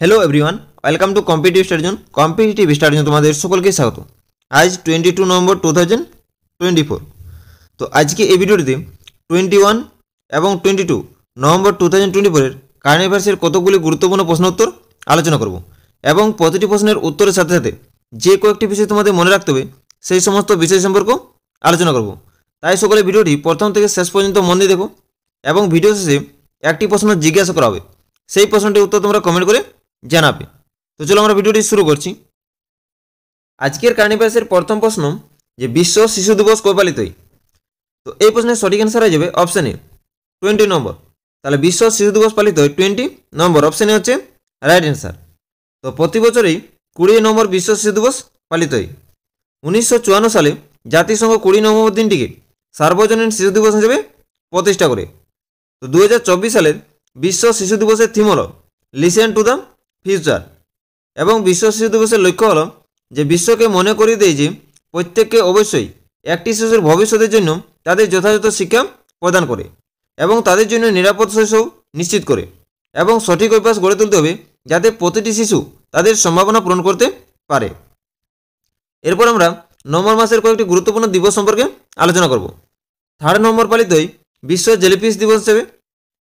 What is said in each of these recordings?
Hello everyone, welcome to competitive study zone. Competitive study zone तुम्हारे सकल के स्वागत। आज 22 नवम्बर 2024। तो आज के भिडियोते 21 এবং 22 नवम्बर 2024 কারেন্ট অ্যাফেয়ার্সের কতগুলি গুরুত্বপূর্ণ প্রশ্ন উত্তর আলোচনা করব এবং প্রতিটি প্রশ্নের উত্তরের সাথে সাথে যে কয়েকটি বিষয় তোমাদের মনে রাখতে হবে সেই সমস্ত বিষয় সম্পর্কে আলোচনা করব। তাই সকলে ভিডিওটি প্রথম থেকে শেষ পর্যন্ত মন দিয়ে দেখো এবং ভিডিও শেষে একটি প্রশ্ন জিজ্ঞাসা করা হবে, সেই প্রশ্নটির উত্তর তোমরা কমেন্ট করে জানাবে। তো চলো আমরা ভিডিওটি শুরু করছি। আজকের কারেন্ট অ্যাফেয়ার্সের প্রথম প্রশ্ন যে বিশ্ব শিশু দিবস কবে পালিত হয়? তো এই প্রশ্নের সঠিক অ্যান্সার হয়ে যাবে অপশন এ 20 নম্বর। তাহলে বিশ্ব শিশু দিবস পালিত হয় 20 নম্বর, অপশন এ হচ্ছে রাইট অ্যান্সার। তো প্রতি বছরই 20 নম্বর বিশ্ব শিশু দিবস পালিত হয়। 1954 সালে জাতিসংঘ 20 নভেম্বর দিনটিকে সার্বজনীন শিশু দিবস হিসেবে প্রতিষ্ঠা করে। তো 2024 সালের বিশ্ব শিশু দিবসের থিম হলো লিসেন টু দ্য ফিউচার এবং বিশ্ব শিশু দিবসের লক্ষ্য হলো যে বিশ্বকে মনে করিয়ে দেয় যে প্রত্যেককে অবশ্যই একটি শিশুর ভবিষ্যতের জন্য তাদের যথাযথ শিক্ষা প্রদান করে এবং তাদের জন্য নিরাপদ শৈশব নিশ্চিত করে এবং সঠিক অভ্যাস গড়ে তুলতে হবে যাতে প্রতিটি শিশু তাদের সম্ভাবনা পূরণ করতে পারে। এরপর আমরা নভেম্বর মাসের কয়েকটি গুরুত্বপূর্ণ দিবস সম্পর্কে আলোচনা করব। 3 নভেম্বর পালিত হয় বিশ্ব জেলিফিশ দিবস হিসেবে।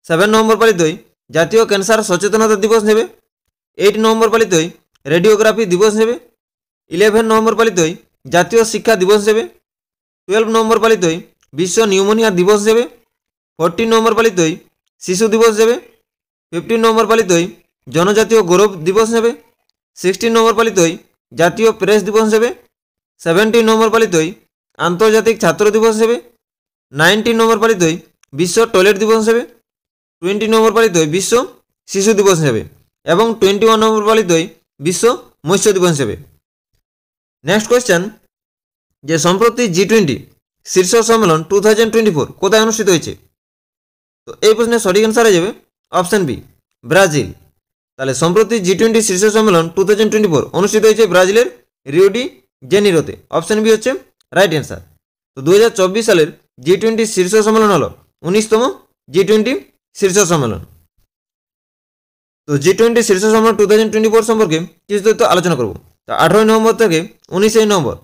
7 নভেম্বর পালিত হয় জাতীয় ক্যান্সার সচেতনতা দিবস হিসেবে। 8 নভেম্বর পালিত হয় রেডিওগ্রাফি দিবস হিসেবে। 11 নভেম্বর পালিত হয় জাতীয় শিক্ষা দিবস হিসেবে। 12 নভেম্বর পালিত হয় বিশ্ব নিউমোনিয়া দিবস হিসেবে। 14 নভেম্বর পালিত হয় শিশু দিবস হিসেবে। 15 নভেম্বর পালিত হয় জনজাতীয় গৌরব দিবস হিসেবে। 16 নভেম্বর পালিত হয় জাতীয় প্রেস দিবস হিসেবে। 17 নভেম্বর পালিত হয় আন্তর্জাতিক ছাত্র দিবস হিসেবে। 19 নভেম্বর পালিত হয় বিশ্ব টয়লেট দিবস হিসেবে। 20 নভেম্বর পালিত হয় বিশ্ব শিশু দিবস হিসেবে এবং 21 নভেম্বর পালিত হয় বিশ্ব মৎস্য দিবস হিসেবে। নেক্সট কোয়েশ্চেন যে সম্প্রতি G20 শীর্ষ সম্মেলন 2024 কোথায় অনুষ্ঠিত হয়েছে? তো এই প্রশ্নের সঠিক অ্যান্সার হয়ে যাবে অপশন বি ব্রাজিল। তাহলে সম্প্রতি G20 শীর্ষ সম্মেলন 2024 অনুষ্ঠিত হয়েছে ব্রাজিলের রিও ডি জেনিরোতে, অপশন বি হচ্ছে রাইট অ্যান্সার। তো 2024 সালের G20 শীর্ষ সম্মেলন হলো 19তম G20 শীর্ষ সম্মেলন। তো G20 শীর্ষ সম্মেলন 2024 সম্পর্কে কিছু তথ্য আলোচনা করব। তো 18 নভেম্বর থেকে 19 নভেম্বর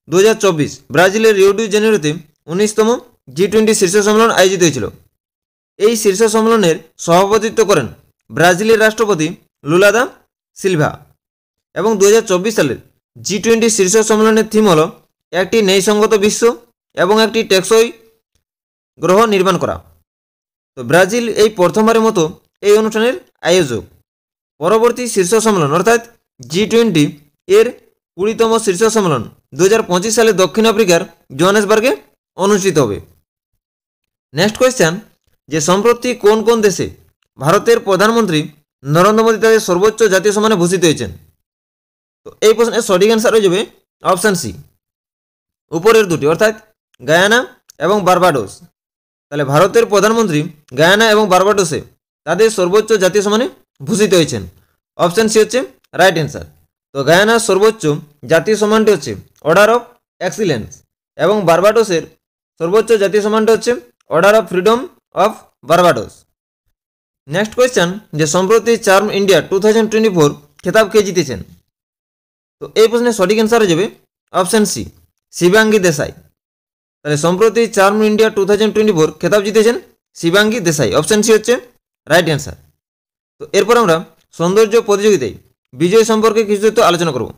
2024 ব্রাজিলের রিও ডি জেনিরোতে 19তম G20 শীর্ষ সম্মেলন আয়োজিত হয়েছিল। এই শীর্ষ সম্মেলনের সভাপতিত্ব করেন ব্রাজিলের রাষ্ট্রপতি লুলা দা সিলভা এবং 2024 সালের G20 শীর্ষ সম্মেলনের থিম হল একটি ন্যায়সঙ্গত বিশ্ব এবং একটি টেকসই গ্রহ নির্মাণ করা। তো ব্রাজিল এই প্রথমবারের মতো এই অনুষ্ঠানের আয়োজক। পরবর্তী শীর্ষ সম্মেলন অর্থাৎ G20 এর 20তম শীর্ষ সম্মেলন 2025 সালে দক্ষিণ আফ্রিকার জোহানেসবার্গে অনুষ্ঠিত হবে। নেক্সট কোয়েশ্চেন যে সম্প্রতি কোন কোন দেশে ভারতের প্রধানমন্ত্রী নরেন্দ্র মোদী তাদের সর্বোচ্চ জাতীয় সম্মানে ভূষিত হয়েছেন? তো এই প্রশ্নের সঠিক অ্যান্সার হয়ে যাবে অপশান সি উপরের দুটি, অর্থাৎ গায়ানা এবং বার্বাডোস। তাহলে ভারতের প্রধানমন্ত্রী গায়ানা এবং বার্বাডোসে তাদের সর্বোচ্চ জাতীয় সম্মানে ভূষিত হয়েছেন, অপশান সি হচ্ছে রাইট অ্যান্সার। তো গায়ানার সর্বোচ্চ জাতীয় সম্মানটি হচ্ছে অর্ডার অফ এক্সিলেন্স এবং বার্বাডোসের সর্বোচ্চ জাতীয় সম্মানটি হচ্ছে order of freedom of Barbados. Next question যে সম্প্রতি চার্ম ইন্ডিয়া 2024 খেতাব কে জিতেছেন? তো এই প্রশ্নের সঠিক অ্যান্সার হয়ে যাবে অপশান সি শিবাঙ্গী দেশাই। তাহলে সম্প্রতি চার্ম ইন্ডিয়া 2024 খেতাব জিতেছেন শিবাঙ্গী দেশাই, অপশান সি হচ্ছে রাইট অ্যান্সার। তো এরপর আমরা সৌন্দর্য প্রতিযোগিতায় বিজয় সম্পর্কে কিছু তথ্য আলোচনা করব।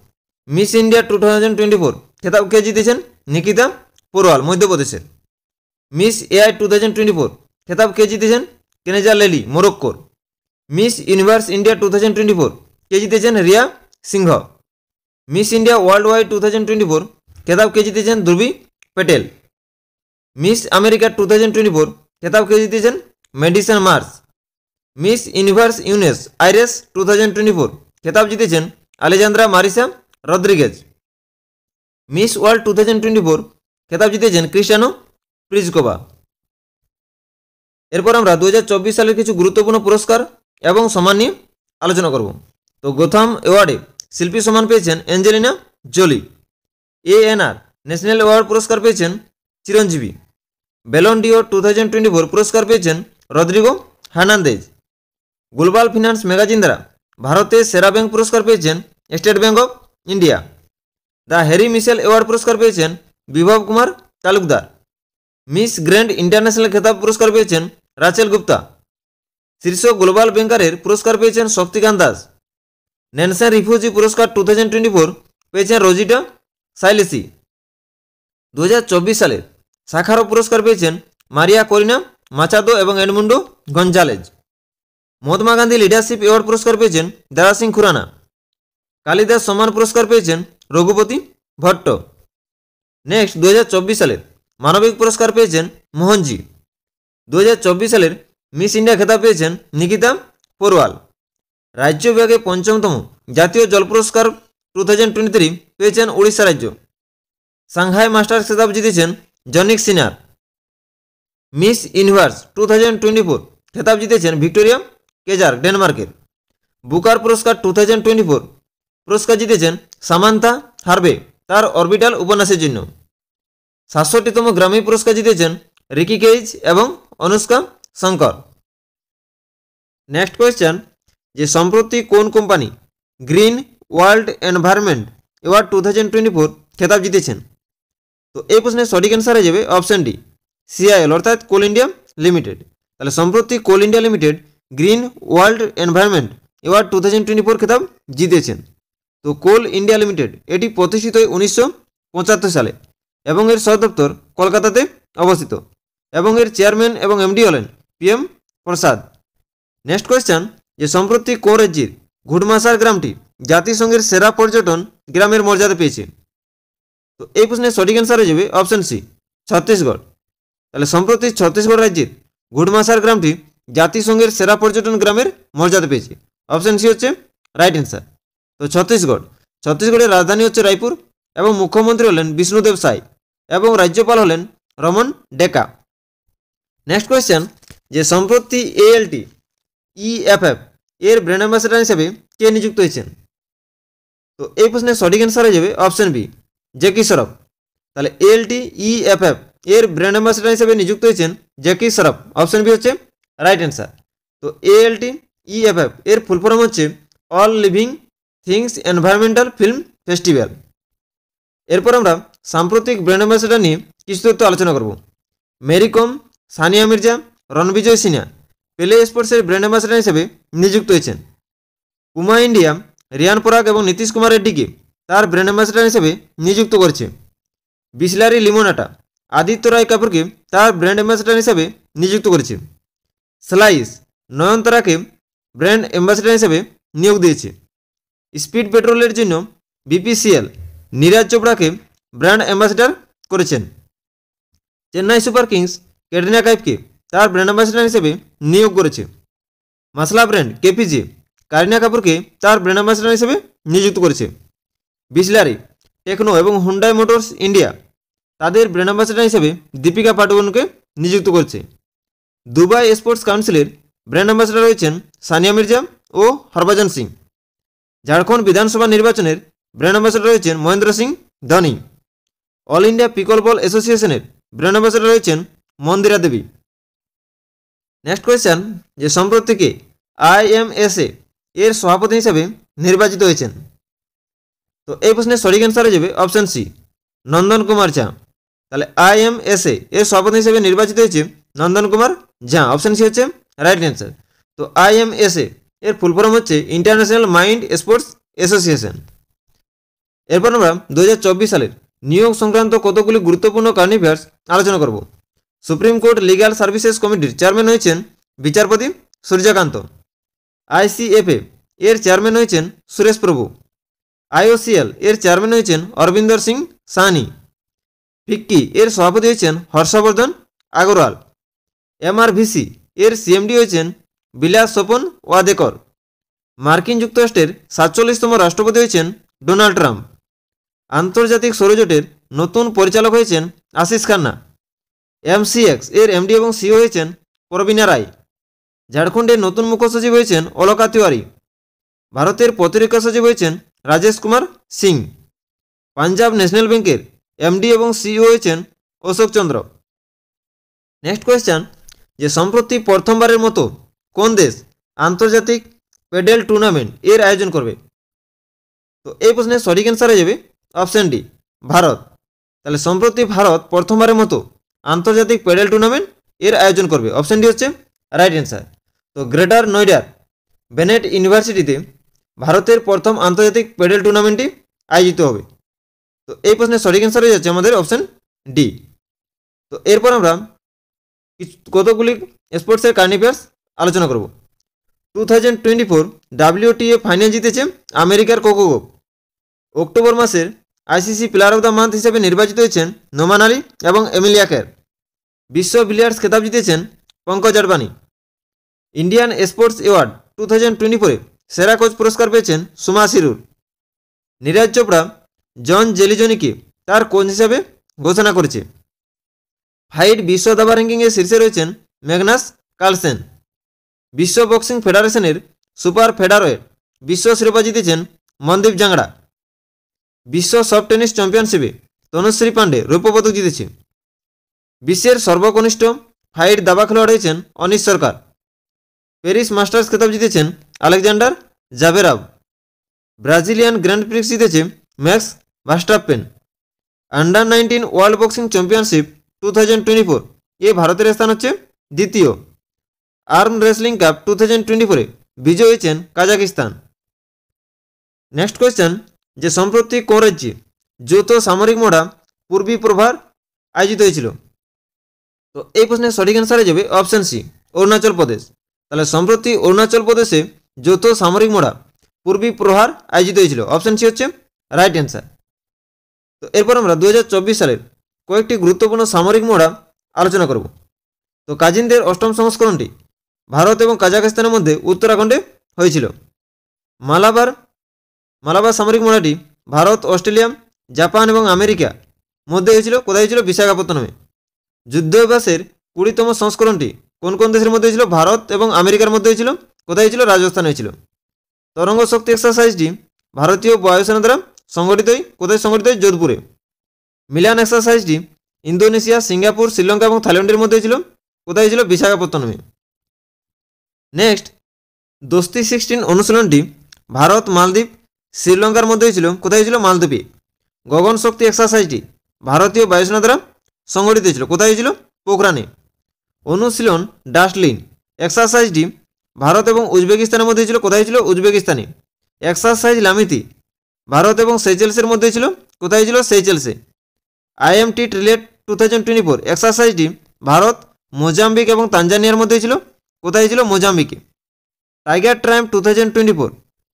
মিস ইন্ডিয়া 2024 খেতাব কে জিতেছেন? নিকিতা পোরওয়াল মধ্যপ্রদেশের। মিস এআই 2024 খেতাব কে জিতেছেন? কেনেজা লেলি মোরক্কোর। মিস ইউনিভার্স ইন্ডিয়া 2024 কে জিতেছেন? রিয়া সিংহ। মিস ইন্ডিয়া ওয়ার্ল্ড ওয়াইড 2024 খেতাব কে জিতেছেন? ধ্রুবী প্যাটেল। মিস আমেরিকা 2024 খেতাব কে জিতেছেন? Madison Marsh. Miss Universe Buenos Aires 2024 খেতাব জিতেছেন Alejandra Marisa Rodriguez. Miss World 2024 খেতাব জিতেছেন ক্রিস্টানো প্রিজকোভা। এরপর আমরা 2024 সালের কিছু গুরুত্বপূর্ণ পুরস্কার এবং সম্মান নিয়ে আলোচনা করব। তো গোথাম অ্যাওয়ার্ডে শিল্পী সম্মান পেয়েছেন Angelina Jolie. ANR national award পুরস্কার পেয়েছেন চিরঞ্জীবী। ব্যালন ডিওর 2024 পুরস্কার পেয়েছেন Rodrigo Hernandez. Global Finance magazine দ্বারা ভারতে সেরা ব্যাংক পুরস্কার পেয়েছেন State Bank of India. The Harry Mitchell award পুরস্কার পেয়েছেন Vibhav Kumar Talukdar. Miss Grand International খেতাব পুরস্কার পেয়েছেন রাচেল গুপ্তা। শীর্ষ গ্লোবাল ব্যাংকারের পুরস্কার পেয়েছেন শক্তিকান্ত দাস। ন্যানসন রিফিউজি পুরস্কার 2024 পেয়েছেন রোজিটা সাইলেসি। 2024 সালে সাখারভ পুরস্কার পেয়েছেন মারিয়া করিনা মাচাদো এবং Edmundo Gonzalez. Mahatma Gandhi leadership award পুরস্কার পেয়েছেন দারা সিং খুরানা। কালিদাস সম্মান পুরস্কার পেয়েছেন রঘুপতি ভট্ট। নেক্সট 2024 সালে মানবিক পুরস্কার পেয়েছেন মোহনজি। 2024 সালের মিস ইন্ডিয়া খেতাব পেয়েছেন নিকিতা পোরওয়াল। রাজ্য বিভাগে 5মতম জাতীয় জল পুরস্কার 2023 পেয়েছেন উড়িষ্যা রাজ্য। সাংহাই মাস্টার্স খেতাব জিতেছেন জনিক সিনার। মিস ইউনিভার্স 2024 খেতাব জিতেছেন ভিক্টোরিয়া কেজার ডেনমার্কের। বুকার পুরস্কার 2024 পুরস্কার জিতেছেন সামান্থা হার্বে তার অরবিটাল উপন্যাসের জন্য। 67তম গ্রামি পুরস্কার জিতেছেন রিকি কেইজ এবং অনুষ্কা শঙ্কর। নেক্সট কোয়েশ্চেন, যে সম্প্রতি কোন company green World Environment Award 2024 খেতাব জিতেছেন? তো এই প্রশ্নের সঠিক অ্যান্সার হয়ে যাবে অপশন ডি, সিআইএল অর্থাৎ কোল ইন্ডিয়া লিমিটেড। তাহলে সম্প্রতি Coal India Limited Green World Environment Award 2024 খেতাব জিতেছেন। তো কোল ইন্ডিয়া লিমিটেড এটি প্রতিষ্ঠিত হয় 1975 সালে এবং এর সদর দপ্তর কলকাতাতে অবস্থিত এবং এর চেয়ারম্যান এবং এমডি হলেন PM প্রসাদ। নেক্সট কোয়েশ্চেন, যে সম্প্রতি কোন রাজ্যের ঘুটমাসার গ্রামটি জাতিসংঘের সেরা পর্যটন গ্রামের মর্যাদা পেয়েছে? তো এই প্রশ্নের সঠিক অ্যান্সার হয়ে যাবে অপশন সি, ছত্তিশগড়। তাহলে সম্প্রতি ছত্তিশগড় রাজ্যের ঘুটমাসার গ্রামটি জাতিসংঘের সেরা পর্যটন গ্রামের মর্যাদা পেয়েছে। অপশন সি হচ্ছে রাইট অ্যান্সার। তো ছত্তিশগড়ের রাজধানী হচ্ছে রায়পুর এবং মুখ্যমন্ত্রী হলেন বিষ্ণুদেব সাই এবং রাজ্যপাল হলেন রমন ডেকা। নেক্সট কোয়েশ্চেন, যে সম্প্রতি ALT EFF এর ব্র্যান্ড অ্যাম্বাসেডর হিসেবে কে নিযুক্ত হয়েছেন? তো এই প্রশ্নের সঠিক অ্যান্সার হয়ে যাবে অপশন বি, জ্যাকি শ্রফ। তাহলে ALT EFF এর ব্র্যান্ড অ্যাম্বাসেডর হিসেবে নিযুক্ত হয়েছেন জ্যাকি শ্রফ। অপশন বি হচ্ছে রাইট অ্যান্সার। তো ALT EFF এর ফুল ফর্ম হচ্ছে all living things environmental film festival. এরপর আমরা সাম্প্রতিক ব্র্যান্ড অ্যাম্বাসেডর নিয়ে কিছু তথ্য আলোচনা করব। মেরি কম, সানিয়া মির্জা, রণবিজয় সিনহা পেলে স্পোর্টসের ব্র্যান্ড অ্যাম্বাসেডর হিসেবে নিযুক্ত হয়েছেন। পুমা ইন্ডিয়া রিয়ান পরাগ এবং নীতিশ কুমার রেড্ডিকে তার ব্র্যান্ড অ্যাম্বাসেডর হিসেবে নিযুক্ত করেছে। বিসলারি লিমোনাটা আদিত্য রায় কাপুরকে তার ব্র্যান্ড অ্যাম্বাসেডর হিসেবে নিযুক্ত করেছে। স্লাইস নয়নতারাকে ব্র্যান্ড অ্যাম্বাসেডর হিসেবে নিয়োগ দিয়েছে। স্পিড পেট্রোলের জন্য BPCL নীরাজ চোপড়াকে ব্র্যান্ড অ্যাম্বাসেডর করেছেন। চেন্নাই সুপার কিংস ক্যাটরিনা কাইফকে তার ব্র্যান্ড অ্যাম্বাসেডর হিসেবে নিয়োগ করেছে। মাসলা ব্র্যান্ড KPG কারিনা কাপুরকে তার ব্র্যান্ড অ্যাম্বাসেডর হিসেবে নিযুক্ত করেছে। বিসলারি, টেকনো এবং হুন্ডাই মোটরস ইন্ডিয়া তাদের ব্র্যান্ড অ্যাম্বাসেডর হিসেবে দীপিকা পাডুকোনকে নিযুক্ত করেছে। দুবাই স্পোর্টস কাউন্সিলের ব্র্যান্ড অ্যাম্বাসেডর রয়েছেন সানিয়া মির্জা ও হরভজন সিং। ঝাড়খণ্ড বিধানসভা নির্বাচনের ব্র্যান্ড অ্যাম্বাসেডর রয়েছেন Mahendra Singh Dhoni. All India pickleball অ্যাসোসিয়েশনের ব্র্যান্ড অ্যাম্বাসেডর রয়েছেন মন্দিরা দেবী। নেক্সট কোয়েশ্চেন, যে সম্প্রতি কে IMSA এর সভাপতি হিসেবে নির্বাচিত হয়েছেন? তো এই প্রশ্নের সঠিক অ্যান্সার হয়ে যাবে অপশন সি, নন্দন কুমার ঝা। তাহলে IMSA এর সভাপতি হিসেবে নির্বাচিত হয়েছে নন্দন কুমার ঝা। অপশন সি হচ্ছে রাইট অ্যান্সার। তো IMSA এর ফুল ফর্ম হচ্ছে ইন্টারন্যাশনাল মাইন্ড স্পোর্টস অ্যাসোসিয়েশন। এরপর আমরা 2024 সালের নিয়োগ সংক্রান্ত কতগুলি গুরুত্বপূর্ণ কারেন্ট অ্যাফেয়ার্স আলোচনা করব। সুপ্রিম কোর্ট লিগ্যাল সার্ভিসেস কমিটির চেয়ারম্যান হয়েছেন বিচারপতি সূর্যকান্ত। ICFA এর চেয়ারম্যান হয়েছেন সুরেশ প্রভু। IOCL এর চেয়ারম্যান হয়েছেন অরবিন্দর সিং সাহনি। ফিক্কি এর সভাপতি হয়েছেন হর্ষবর্ধন আগরওয়াল। MRVC এর CMD হয়েছেন বিলাস স্বপন ওয়াদেকর। মার্কিন যুক্তরাষ্ট্রের 47তম রাষ্ট্রপতি হয়েছেন ডোনাল্ড ট্রাম্প। আন্তর্জাতিক সৌরজোটের নতুন পরিচালক হয়েছেন আশিস খান্না। MCX এর MD এবং CEO হয়েছেন প্রবীণা রায়। ঝাড়খণ্ডের নতুন মুখ্য সচিব হয়েছেন অলকা তিওয়ারি। ভারতের প্রতিরক্ষা সচিব হয়েছেন রাজেশ কুমার সিং। পাঞ্জাব ন্যাশনাল ব্যাংকের MD এবং CEO হয়েছেন অশোক চন্দ্র। নেক্সট কোয়েশ্চেন, যে সম্প্রতি প্রথমবারের মতো কোন দেশ আন্তর্জাতিক প্যাডেল টুর্নামেন্ট এর আয়োজন করবে? তো এই প্রশ্নের সঠিক অ্যান্সার হয়ে যাবে অপশান ডি, ভারত। তাহলে সম্প্রতি ভারত প্রথমবারের মতো আন্তর্জাতিক প্যাডেল টুর্নামেন্ট এর আয়োজন করবে। অপশান ডি হচ্ছে রাইট অ্যান্সার। তো গ্রেটার নয়ডার বেনেট ইউনিভার্সিটিতে ভারতের প্রথম আন্তর্জাতিক প্যাডেল টুর্নামেন্টটি আয়োজিত হবে। তো এই প্রশ্নের সঠিক অ্যান্সার হয়ে যাচ্ছে আমাদের অপশান ডি। তো এরপর আমরা কতগুলি স্পোর্টসের কারেন্ট অ্যাফেয়ার্স আলোচনা করব। 2024 WTA ফাইনাল জিতেছে আমেরিকার কোকো গফ। অক্টোবর মাসের ICC player of the month হিসেবে নির্বাচিত হয়েছেন নোমান আলী এবং এমিলিয়া ক্যার। বিশ্ব বিলিয়ার্ডস খেতাব জিতেছেন Pankaj Advani. Indian sports award 2024 সেরা কোচ পুরস্কার পেয়েছেন সুমা সিরুর। নীরজ চোপড়া জন জেলিজনিকে তার কোচ হিসেবে ঘোষণা করেছে। ফাইট বিশ্ব দাবা র্যাঙ্কিংয়ে শীর্ষে রয়েছেন ম্যাগনাস কার্লসেন। বিশ্ব বক্সিং ফেডারেশনের সুপার ফেডারওয়েট বিশ্ব শিরোপা জিতেছেন মনদীপ জাংড়া। বিশ্ব সফট টেনিস চ্যাম্পিয়নশিপে তনুশ্রী পান্ডে রৌপ্য পদক জিতেছে। বিশ্বের সর্বকনিষ্ঠ ফাইট দাবা খেলোয়াড় হয়েছেন অনিশ সরকার। প্যারিস মাস্টার্স খেতাব জিতেছেন Alexander Zverev. Brazilian Grand Prix জিতেছে Max Verstappen. Under 19 World Boxing Championship 2024 এ ভারতের স্থান হচ্ছে দ্বিতীয়। আর্ম রেসলিং কাপ 2024 বিজয়ী হয়েছেন কাজাকিস্তান। নেক্সট কোয়েশ্চেন, যে সম্প্রতি কোন রাজ্যে যৌথ সামরিক মহড়া পূর্বী প্রভার আয়োজিত হয়েছিল? তো এই প্রশ্নের সঠিক অ্যান্সার হয়ে যাবে অপশান সি, অরুণাচল প্রদেশ। তাহলে সম্প্রতি অরুণাচল প্রদেশে যৌথ সামরিক মহড়া পূর্বী প্রহার আয়োজিত হয়েছিল। অপশান সি হচ্ছে রাইট অ্যান্সার। তো এরপর আমরা 2024 সালের কয়েকটি গুরুত্বপূর্ণ সামরিক মহড়া আলোচনা করব। তো কাজিনদের অষ্টম সংস্করণটি ভারত এবং কাজাখস্তানের মধ্যে উত্তরাখণ্ডে হয়েছিল। মালাবার সামরিক মহড়াটি ভারত, অস্ট্রেলিয়া, জাপান এবং আমেরিকা মধ্যে হয়েছিল। কোথায় হয়েছিল? বিশাখাপত্তনমে। যুদ্ধাভ্যাসের 20তম সংস্করণটি কোন কোন দেশের মধ্যে হয়েছিল? ভারত এবং আমেরিকার মধ্যে হয়েছিল। কোথায় হয়েছিল? রাজস্থানে হয়েছিল। তরঙ্গ শক্তি এক্সারসাইজটি ভারতীয় বায়ুসেনা দ্বারা সংগঠিত হয়। কোথায় সংগঠিত হয়? যোধপুরে। মিলান এক্সারসাইজটি ইন্দোনেশিয়া, সিঙ্গাপুর, শ্রীলঙ্কা এবং থাইল্যান্ডের মধ্যে হয়েছিল। কোথায় হয়েছিল? বিশাখাপত্তনমে। নেক্সট, দোস্তি 16 অনুশীলনটি ভারত, মালদ্বীপ, শ্রীলঙ্কার মধ্যে হয়েছিল। কোথায় হয়েছিল? মালদ্বীপে। গগন শক্তি এক্সারসাইজটি ভারতীয় বায়ুসেনা দ্বারা সংগঠিত হয়েছিল। কোথায় হয়েছিল? পোখরানে। অনুশীলন ডাস্টলিন এক্সারসাইজটি ভারত এবং উজবেকিস্তানের মধ্যে হয়েছিল। কোথায় হয়েছিল? উজবেকিস্তানে। এক্সারসাইজ লামিতি ভারত এবং সেইচেলসের মধ্যে হয়েছিল। কোথায় হয়েছিল? সেইচেলসে। IMT ট্রিলেট 2024 এক্সারসাইজটি ভারত, মোজাম্বিক এবং তানজানিয়ার মধ্যে হয়েছিল। কোথায় হয়েছিল? মোজাম্বিকে। টাইগার ট্রাম্প 2024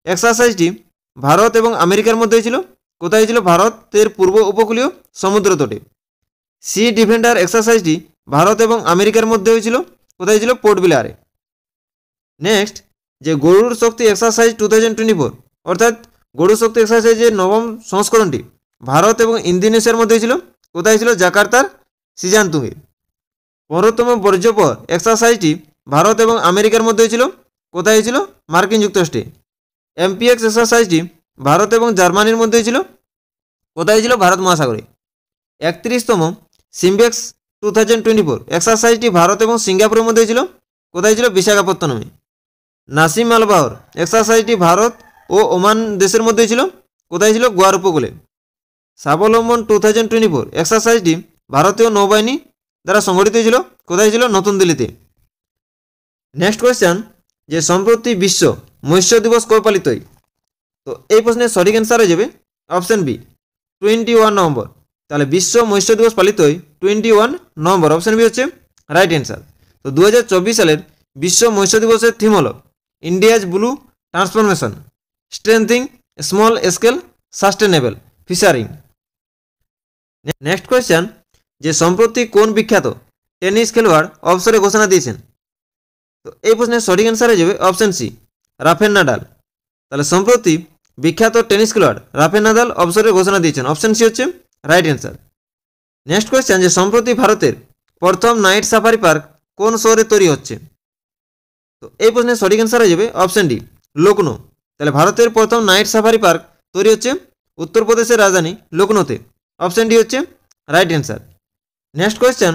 এক্সারসাইজটি ভারত এবং আমেরিকার মধ্যে হয়েছিল। কোথায় হয়েছিল? ভারতের পূর্ব উপকূলীয় সমুদ্র তটে। সি ডিফেন্ডার এক্সারসাইজটি ভারত এবং আমেরিকার মধ্যে হয়েছিল। কোথায় হয়েছিল? পোর্ট ব্লেয়ারে। নেক্সট, যে গরুড় শক্তি এক্সারসাইজ 2024 অর্থাৎ গরুড় শক্তি এক্সারসাইজের নবম সংস্করণটি ভারত এবং ইন্দোনেশিয়ার মধ্যে হয়েছিল। কোথায় হয়েছিল? জাকার্তার সিজানতুঙ্গে। 15তম বর্জ্যপর এক্সারসাইজটি ভারত এবং আমেরিকার মধ্যে হয়েছিল। কোথায় হয়েছিল? মার্কিন যুক্তরাষ্ট্রে। MPX এক্সারসাইজটি ভারত এবং জার্মানির মধ্যে হয়েছিল। কোথায় হয়েছিল? ভারত মহাসাগরে। 31তম সিম্বেক্স 2024 এক্সারসাইজটি ভারত এবং সিঙ্গাপুরের মধ্যে হয়েছিল। কোথায় ছিল? বিশাখাপত্তনমে। নাসিম আলবাহর এক্সারসাইজটি ভারত ও ওমান দেশের মধ্যে ছিল। কোথায় ছিল? গোয়ার উপকূলে। স্বাবলম্বন 2024 এক্সারসাইজটি ভারতীয় নৌবাহিনী দ্বারা সংগঠিত হয়েছিল। কোথায় ছিল? নতুন দিল্লিতে। নেক্সট কোয়েশ্চেন, যে সম্প্রতি বিশ্ব মৎস্য দিবস কবে পালিত হয়? তো এই প্রশ্নের সঠিক অ্যান্সার হয়ে যাবে অপশান বি, 21 নভেম্বর। তাহলে বিশ্ব মৎস্য দিবস পালিত হয় 21 নভেম্বর। অপশান বি হচ্ছে রাইট অ্যান্সার। তো 2024 সালের বিশ্ব মৎস্য দিবসের থিম হল India's blue transformation, স্ট্রেংথিং small scale sustainable ফিশারিং। Next question, যে সম্প্রতি কোন বিখ্যাত টেনিস খেলোয়াড় অবসরে ঘোষণা দিয়েছেন? তো এই প্রশ্নের সঠিক অ্যান্সার হয়ে যাবে অপশান সি, রাফেল নাদাল। তাহলে সম্প্রতি বিখ্যাত টেনিস খেলোয়াড় রাফেল নাদাল অবসরের ঘোষণা দিয়েছেন। অপশান সি হচ্ছে রাইট অ্যান্সার। নেক্সট কোয়েশ্চেন, যে সম্প্রতি ভারতের প্রথম নাইট সাফারি পার্ক কোন শহরে তৈরি হচ্ছে? তো এই প্রশ্নের সঠিক অ্যান্সার হয়ে যাবে অপশান ডি, লখনৌ। তাহলে ভারতের প্রথম নাইট সাফারি পার্ক তৈরি হচ্ছে উত্তরপ্রদেশের রাজধানী লখনৌতে। অপশান ডি হচ্ছে রাইট অ্যান্সার। নেক্সট কোয়েশ্চেন,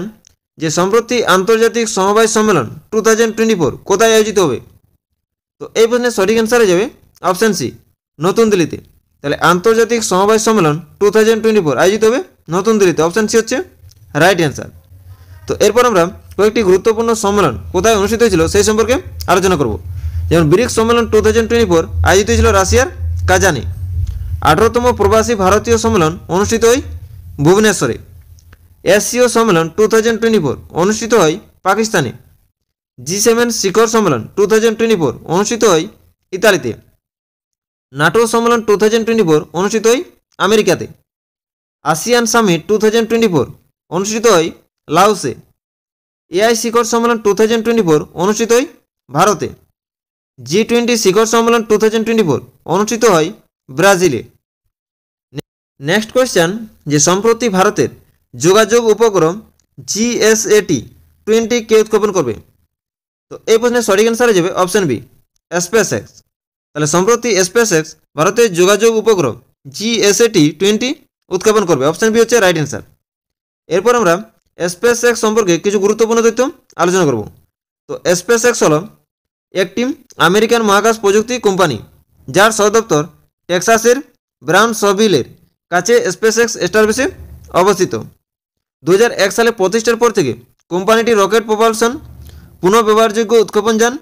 যে সম্প্রতি আন্তর্জাতিক সমবায় সম্মেলন 2024 কোথায় আয়োজিত হবে? তো তো এই প্রশ্নের সঠিক অ্যান্সার হয়ে যাবে অপশান সি, নতুন দিল্লিতে। তাহলে আন্তর্জাতিক সমবায় সম্মেলন 2024 আয়োজিত হবে নতুন দিল্লিতে, অপশান সি হচ্ছে রাইট অ্যান্সার। তো এরপর আমরা কয়েকটি গুরুত্বপূর্ণ সম্মেলন কোথায় অনুষ্ঠিত হয়েছিল সেই সম্পর্কে আলোচনা করব। যেমন ব্রিক্স সম্মেলন 2024 আয়োজিত হয়েছিল রাশিয়ার কাজানে। 18তম প্রবাসী ভারতীয় সম্মেলন অনুষ্ঠিত হয় ভুবনেশ্বরে। এসসিও সম্মেলন 2024 অনুষ্ঠিত হয় পাকিস্তানে। G7 শিখর সম্মেলন 2024 অনুষ্ঠিত হয় ইতালিতে। নাটো সম্মেলন 2024 অনুষ্ঠিত হয় আমেরিকাতে। আসিয়ান সামিট 2024 অনুষ্ঠিত হয় লাওসে। এআই শিখর সম্মেলন 2024 অনুষ্ঠিত হয় ভারতে। G20 শিখর সম্মেলন 2024 অনুষ্ঠিত হয় ব্রাজিলে। নেক্সট কোয়েশ্চেন, যে সম্প্রতি ভারতের যোগাযোগ উপগ্রহ GSAT-20 কে উৎক্ষেপণ করবে? তো এই প্রশ্নের সঠিক অ্যান্সার হয়ে যাবে অপশন বি, স্পেস এক্স। তাহলে সম্প্রতি স্পেস এক্স ভারতের যোগাযোগ উপগ্রহ GSAT-20 উৎক্ষেপণ করবে, অপশন বি হচ্ছে রাইট অ্যান্সার। এরপর আমরা স্পেস এক্স সম্পর্কে কিছু গুরুত্বপূর্ণ তথ্য আলোচনা করব। তো স্পেস এক্স হল একটি আমেরিকান মহাকাশ প্রযুক্তি কোম্পানি, যার সদর দপ্তর টেক্সাসের ব্রাউনসভিলের কাছে স্পেস এক্স স্টারবেসে অবস্থিত। 2001 সালে প্রতিষ্ঠার পর থেকে কোম্পানিটি রকেট প্রপালশন, পুনঃব্যবহারযোগ্য উৎক্ষেপণযান,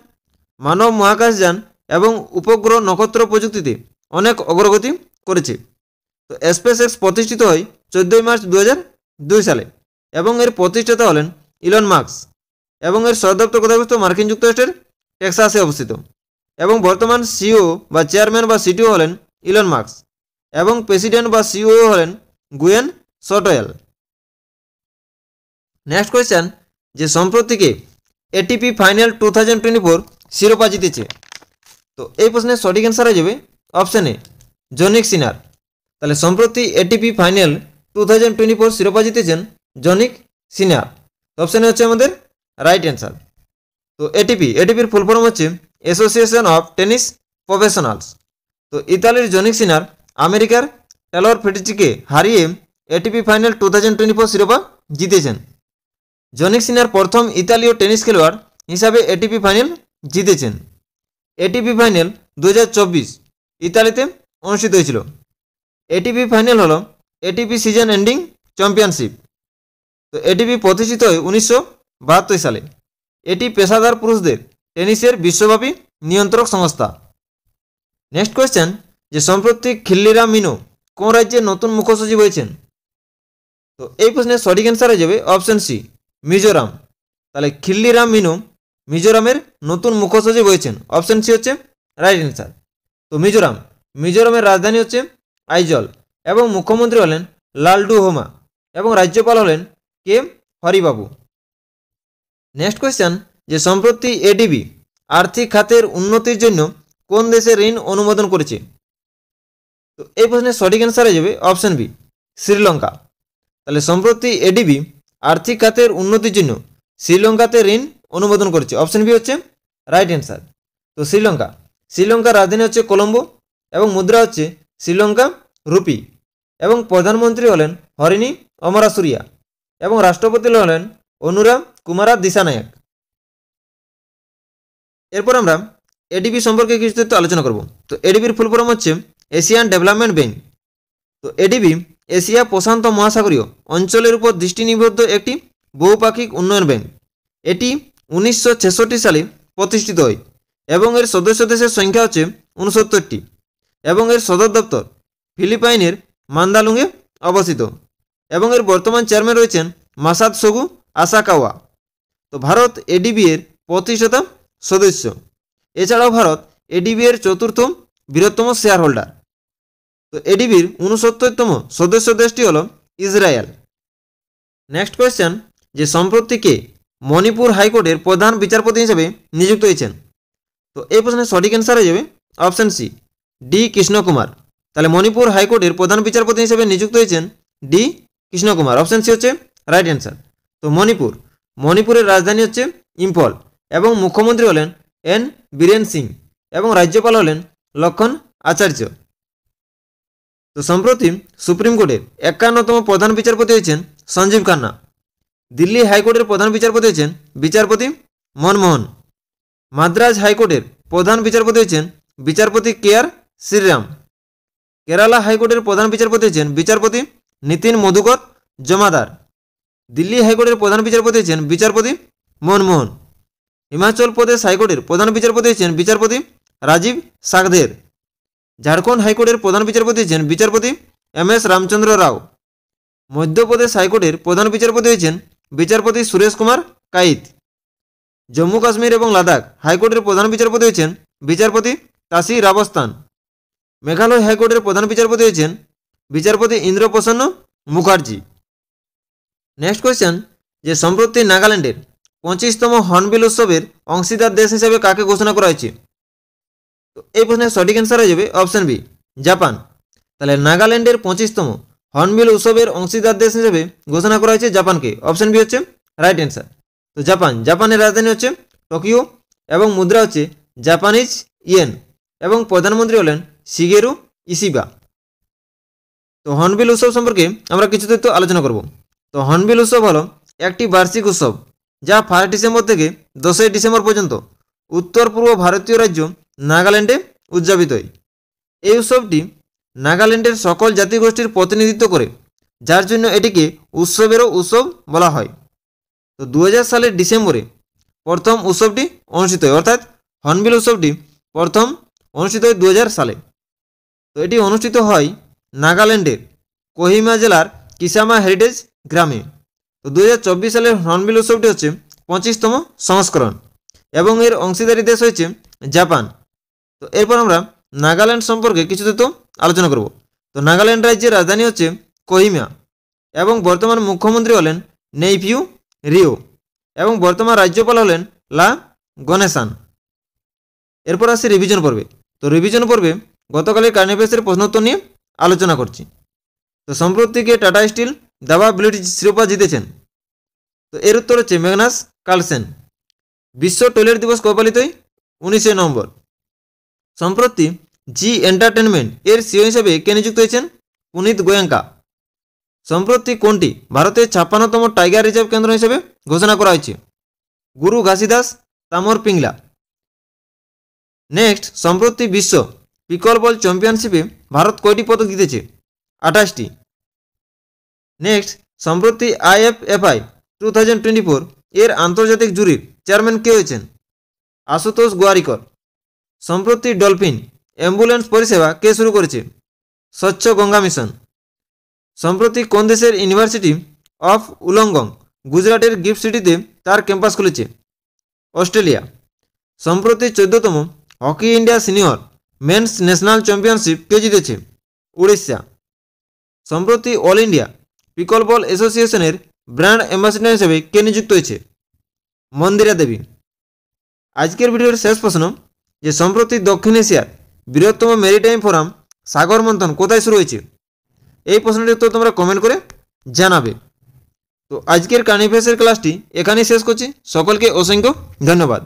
মানব মহাকাশযান এবং উপগ্রহ নক্ষত্র প্রযুক্তিতে অনেক অগ্রগতি করেছে। তো স্পেস এক্স প্রতিষ্ঠিত হয় 14 মার্চ 2002 সালে এবং এর প্রতিষ্ঠাতা হলেন ইলন মাস্ক এবং এর সদর দপ্তর কোথায় অবস্থিত? মার্কিন যুক্তরাষ্ট্রের টেক্সাসে অবস্থিত। এবং বর্তমান সিইও বা চেয়ারম্যান বা সিটিও হলেন ইলন মাস্ক এবং প্রেসিডেন্ট বা সিইও হলেন গুয়েন সটওয়েল। নেক্সট কোয়েশ্চেন, যে সম্প্রতিকে এটিপি ফাইনাল 2024 শিরোপা জিতেছে? তো এই প্রশ্নের সঠিক অ্যান্সার হয়ে যাবে অপশন এ, জনিক সিনার। তাহলে সম্প্রতি এটিপি ফাইনাল 2024 শিরোপা জিতেছেন জনিক সিনার, অপশানে হচ্ছে আমাদের রাইট অ্যান্সার। তো এটিপির ফুল ফর্ম হচ্ছে অ্যাসোসিয়েশন অফ টেনিস প্রফেশনালস। তো ইতালির জনিক সিনার আমেরিকার টেলর ফ্রিটজিকে হারিয়ে এটিপি ফাইনাল 2024 শিরোপা জিতেছেন। জনিক সিনার প্রথম ইতালীয় টেনিস খেলোয়াড় হিসাবে এটিপি ফাইনাল জিতেছেন। এটিপি ফাইনাল 2024 ইতালিতে অনুষ্ঠিত হয়েছিল। এটিপি ফাইনাল হলো এটিপি সিজন এন্ডিং চ্যাম্পিয়নশিপ। তো এটিপি প্রতিষ্ঠিত হয় 1972 সালে। এটি পেশাদার পুরুষদের টেনিসের বিশ্বব্যাপী নিয়ন্ত্রক সংস্থা। নেক্সট কোয়েশ্চেন, যে সম্প্রতি খিল্লিরাম মিনো কোন রাজ্যের নতুন মুখ্য সচিব হয়েছেন? তো এই প্রশ্নের সঠিক অ্যান্সার হয়ে যাবে অপশন সি, মিজোরাম। তাহলে খিল্লিরাম মিনো মিজোরামের নতুন মুখ্য সচিব হয়েছেন, অপশন সি হচ্ছে রাইট অ্যান্সার। তো মিজোরামের রাজধানী হচ্ছে আইজল এবং মুখ্যমন্ত্রী হলেন লালডু হোমা এবং রাজ্যপাল হলেন কে হরিবাবু। নেক্সট কোয়েশ্চেন, যে সম্প্রতি এডিবি আর্থিক খাতের উন্নতির জন্য কোন দেশে ঋণ অনুমোদন করেছে? তো এই প্রশ্নের সঠিক অ্যান্সার হয়ে যাবে অপশন বি, শ্রীলঙ্কা। তাহলে সম্প্রতি এডিবি আর্থিক খাতের উন্নতির জন্য শ্রীলঙ্কাতে ঋণ অনুমোদন করেছে, অপশন বি হচ্ছে রাইট অ্যান্সার। তো শ্রীলঙ্কার রাজধানী হচ্ছে কলম্বো এবং মুদ্রা হচ্ছে শ্রীলঙ্কা রুপি এবং প্রধানমন্ত্রী হলেন হরিণী অমরাসুরিয়া এবং রাষ্ট্রপতি হলেন অনুরা কুমারা দিসানায়ক। এরপর আমরা এডিবি সম্পর্কে কিছু তথ্য আলোচনা করব। তো এডিবির ফুল ফর্ম হচ্ছে এশিয়ান ডেভেলপমেন্ট ব্যাংক। তো এডিবি এশিয়া প্রশান্ত মহাসাগরীয় অঞ্চলের উপর দৃষ্টি নিবদ্ধ একটি বহুপাক্ষিক উন্নয়ন ব্যাংক। এটি 1966 সালে প্রতিষ্ঠিত হয় এবং এর সদস্য দেশের সংখ্যা হচ্ছে 69টি এবং এর সদর দপ্তর ফিলিপাইনের মান্দালুঙে অবস্থিত এবং এর বর্তমান চেয়ারম্যান রয়েছেন মাসাতসুগু আসাকাওয়া। তো ভারত এডিবি এর প্রতিষ্ঠাতা সদস্য। এছাড়াও ভারত এডিবি এর চতুর্থ বৃহত্তম শেয়ার হোল্ডার। তো এডিবির 69তম সদস্য দেশটি হল ইসরায়েল। নেক্সট কোয়েশ্চেন, যে সম্প্রতিকে মণিপুর হাইকোর্টের প্রধান বিচারপতি হিসেবে নিযুক্ত হয়েছেন? তো এই প্রশ্নের সঠিক অ্যান্সার হয়ে যাবে অপশন সি, ডি কৃষ্ণকুমার। তাহলে মণিপুর হাইকোর্টের প্রধান বিচারপতি হিসেবে নিযুক্ত হয়েছেন ডি কৃষ্ণকুমার, অপশন সি হচ্ছে রাইট অ্যান্সার। তো মণিপুরের রাজধানী হচ্ছে ইম্ফল এবং মুখ্যমন্ত্রী হলেন এন বীরেন সিং এবং রাজ্যপাল হলেন লক্ষণ আচার্য। তো সম্প্রতি সুপ্রিম কোর্টের 51তম প্রধান বিচারপতি হয়েছেন সঞ্জীব খান্না। দিল্লি হাইকোর্টের প্রধান বিচারপতি হয়েছেন বিচারপতি মনমোহন। মাদ্রাজ হাইকোর্টের প্রধান বিচারপতি হচ্ছেন বিচারপতি কে আর শ্রীরাম। কেরালা হাইকোর্টের প্রধান বিচারপতি হচ্ছেন বিচারপতি নীতিন মধুকর জমাদার। দিল্লি হাইকোর্টের প্রধান বিচারপতি হচ্ছেন বিচারপতি মনমোহন। হিমাচল প্রদেশ হাইকোর্টের প্রধান বিচারপতি হচ্ছেন বিচারপতি রাজীব সাগদের। ঝাড়খণ্ড হাইকোর্টের প্রধান বিচারপতি হচ্ছেন বিচারপতি এম.এস. রামচন্দ্র রাও। মধ্যপ্রদেশ হাইকোর্টের প্রধান বিচারপতি হচ্ছেন বিচারপতি সুরেশ কুমার কাইত। জম্মু কাশ্মীর এবং লাদাখ হাইকোর্টের প্রধান বিচারপতি হচ্ছেন বিচারপতি তাসি রাবস্তান। মেঘালয় হাইকোর্টের প্রধান বিচারপতি হচ্ছেন বিচারপতি ইন্দ্রপ্রসন্ন মুখার্জি। নেক্সট কোয়েশ্চেন, যে সম্প্রতি নাগাল্যান্ডের 25তম হর্নবিল উৎসবের অংশীদার দেশ হিসেবে কাকে ঘোষণা করা হয়েছে? তো এই প্রশ্নের সঠিক অ্যান্সার হয়ে যাবে অপশন বি, জাপান। তাহলে নাগাল্যান্ডের 25তম হর্নবিল উৎসবের অংশীদার দেশ হিসেবে ঘোষণা করা হয়েছে জাপানকে। অপশন বি হচ্ছে রাইট অ্যান্সার। তো জাপান, জাপানের রাজধানী হচ্ছে টোকিও এবং মুদ্রা হচ্ছে জাপানিজ ইয়েন এবং প্রধানমন্ত্রী হলেন শিগেরু ইশিবা। তো হর্নবিল উৎসব সম্পর্কে আমরা কিছু তথ্য আলোচনা করব। তো হর্নবিল উৎসব হলো একটি বার্ষিক উৎসব যা 1 ডিসেম্বর থেকে 10 ডিসেম্বর পর্যন্ত উত্তর পূর্ব ভারতীয় রাজ্য নাগাল্যান্ডে উদযাপিত হয়। এই উৎসবটি নাগাল্যান্ডের সকল জাতিগোষ্ঠীর প্রতিনিধিত্ব করে, যার জন্য এটিকে উৎসবেরও উৎসব বলা হয়। তো 2000 সালের ডিসেম্বরে প্রথম উৎসবটি অনুষ্ঠিত হয়, অর্থাৎ হর্নবিল উৎসবটি প্রথম অনুষ্ঠিত হয় 2000 সালে। তো এটি অনুষ্ঠিত হয় নাগাল্যান্ডের কোহিমা জেলার কিসামা হেরিটেজ গ্রামে। তো 2024 সালের হর্নবিল উৎসবটি হচ্ছে 25তম সংস্করণ এবং এর অংশীদারি দেশ হচ্ছে জাপান। তো এরপর আমরা নাগাল্যান্ড সম্পর্কে কিছু তথ্য আলোচনা করব। তো নাগাল্যান্ড রাজ্যের রাজধানী হচ্ছে কোহিমা এবং বর্তমান মুখ্যমন্ত্রী হলেন নেইফিউ রিও এবং বর্তমান রাজ্যপাল হলেন লা গণেশান। এরপর আসছে রিভিশন পর্বে। তো রিভিশন পর্বে গতকালের কারেন্ট অ্যাফেয়ার্সের প্রশ্নোত্তর নিয়ে আলোচনা করছি। তো সম্প্রতি কে টাটা স্টিল দাবা ব্লিটজ শিরোপা জিতেছেন? তো এর উত্তর হচ্ছে ম্যাগনাস কার্লসেন। বিশ্ব টয়লেট দিবস কবে পালিত হয়? 19 নভেম্বর। সম্প্রতি জি এন্টারটেনমেন্ট এর সিও হিসেবে কে নিযুক্ত হয়েছেন? পুনিত গোয়েঙ্কা। সম্প্রতি কোনটি ভারতের 56তম টাইগার রিজার্ভ কেন্দ্র হিসেবে ঘোষণা করা হয়েছে? গুরু ঘাসিদাস তামর পিংলা। নেক্সট, সম্প্রতি বিশ্ব পিকল বল চ্যাম্পিয়নশিপে ভারত কয়টি পদক জিতেছে? 28টি। নেক্সট, সম্প্রতি IFFI 2024 এর আন্তর্জাতিক জুরির চেয়ারম্যান কে হয়েছেন? আশুতোষ গোয়ারিকর। সম্প্রতি ডলফিন অ্যাম্বুলেন্স পরিষেবা কে শুরু করেছে? স্বচ্ছ গঙ্গা মিশন। সম্প্রতি কোন দেশের ইউনিভার্সিটি অফ উলঙ্গং গুজরাটের গিফট সিটিতে তার ক্যাম্পাস খুলেছে? অস্ট্রেলিয়া। সম্প্রতি 14তম Hockey India Senior Men's National Championship কে জিতেছে? উড়িষ্যা। সম্প্রতি অল ইন্ডিয়া পিকল বল অ্যাসোসিয়েশনের ব্র্যান্ড অ্যাম্বাসেডর হিসেবে কে নিযুক্ত হয়েছে? মন্দিরা দেবী। আজকের ভিডিওর শেষ প্রশ্ন, যে সম্প্রতি দক্ষিণ এশিয়ার বৃহত্তম মেরিটাইম ফোরাম সাগর মন্থন কোথায় শুরু হয়েছে? এই প্রশ্নটির উত্তর তোমরা কমেন্ট করে জানাবে। তো আজকের কারেন্ট অ্যাফেয়ার্সের ক্লাসটি এখানেই শেষ করছি। সকলকে অসংখ্য ধন্যবাদ।